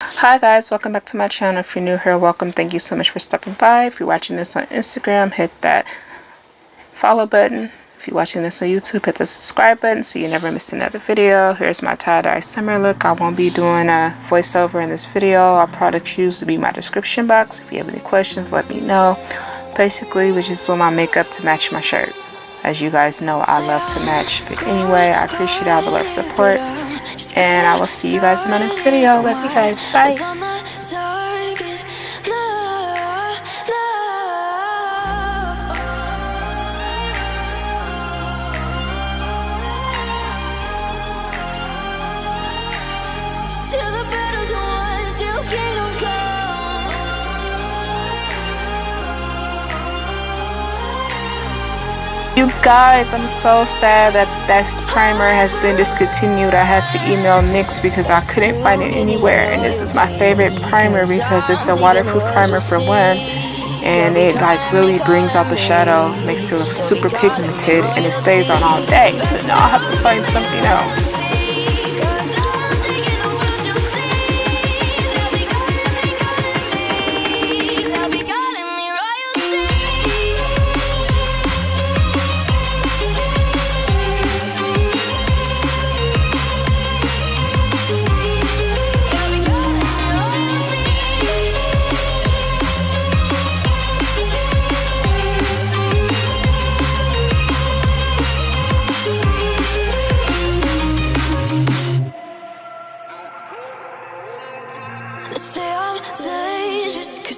Hi guys, welcome back to my channel. If you're new here, welcome. Thank you so much for stopping by. If you're watching this on Instagram, hit that follow button. If you're watching this on YouTube, hit the subscribe button so you never miss another video. Here's my tie-dye summer look. I won't be doing a voiceover in this video. Our products used to be my description box. If you have any questions, let me know. Basically, we're just doing my makeup to match my shirt. As you guys know, I love to match. But anyway, I appreciate all the love support. And I will see you guys in my next video. Love you guys. Bye. You guys, I'm so sad that this primer has been discontinued. I had to email NYX because I couldn't find it anywhere. And this is my favorite primer because it's a waterproof primer for one. And it like really brings out the shadow, makes it look super pigmented, and it stays on all day. So now I'll have to find something else.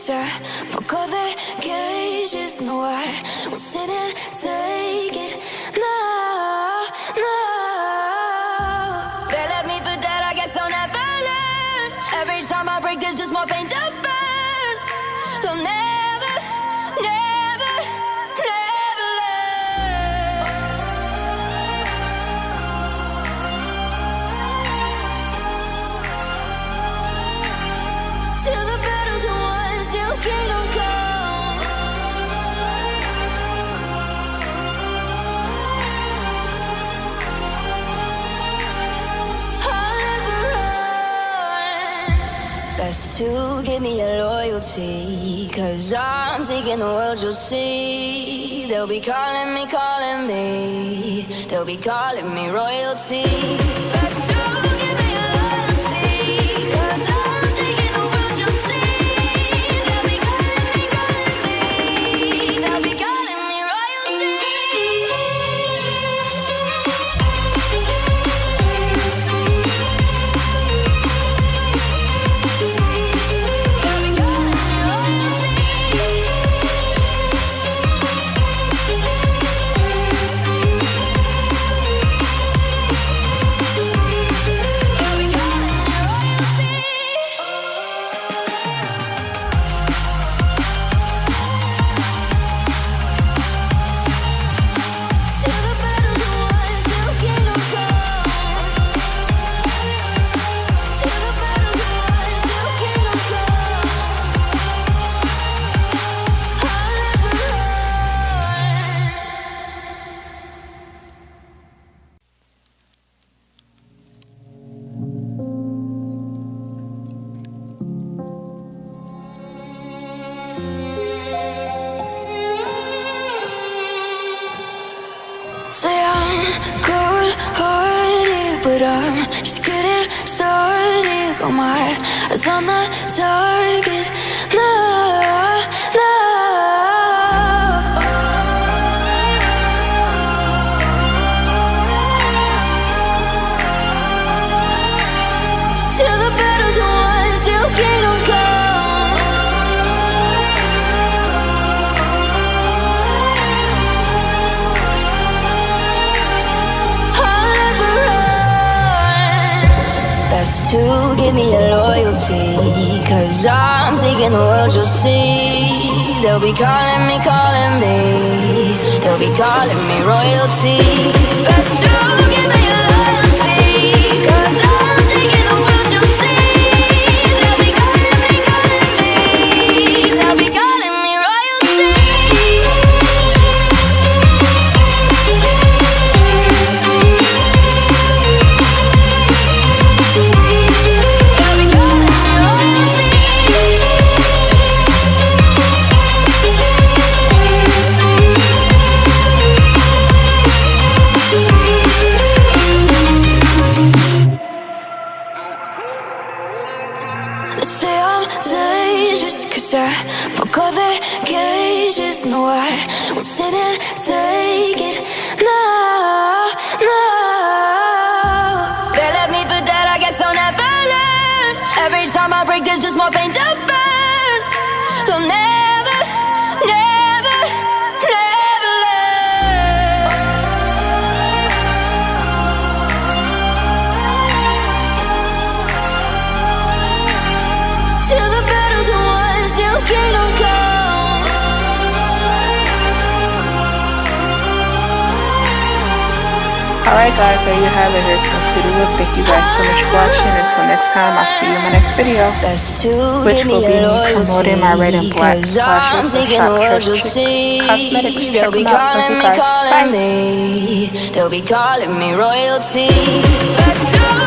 I broke all the cages, no, I won't sit and take it. No, no. They left me for dead, I guess I'll never learn. Every time I break, there's just more pain to burn. They'll never, never, never learn. Till the battle's won, till kingdom come. I'll never run. Best to give me your loyalty, 'cause I'm taking the world, you'll see. They'll be calling me, they'll be calling me royalty. Best to give me your loyalty, 'cause I'm taking the world, you'll see. They'll be calling me, they'll be calling me royalty. Say I'm good-hearted, but I'm just getting started. Got my eyes on the target. No, no. Till the battle's won, till kingdom come. To give me your loyalty, 'cause I'm taking the world, you'll see. They'll be calling me, they'll be calling me royalty. Best to give me your loyalty, 'cause I'm taking the world, you'll see. They'll be calling me, they'll be calling me royalty. They'll be calling me royalty. dangerous, cause I broke all the cages. No, I won't sit and take it. No, no. They left me for dead, I guess I'll never learn. Every time I break, there's just more pain to burn. They'll never, never, never learn. Till the battle's won, till kingdom come. Alright guys, there you have it. Here's a completed look. Thank you guys so much for watching. Until next time, I'll see you in my next video, which will be me promoting my red and black lashes from Shop Church Chicks Cosmetics. Check them out. Love you guys. Bye. They'll be calling me royalty. Let's do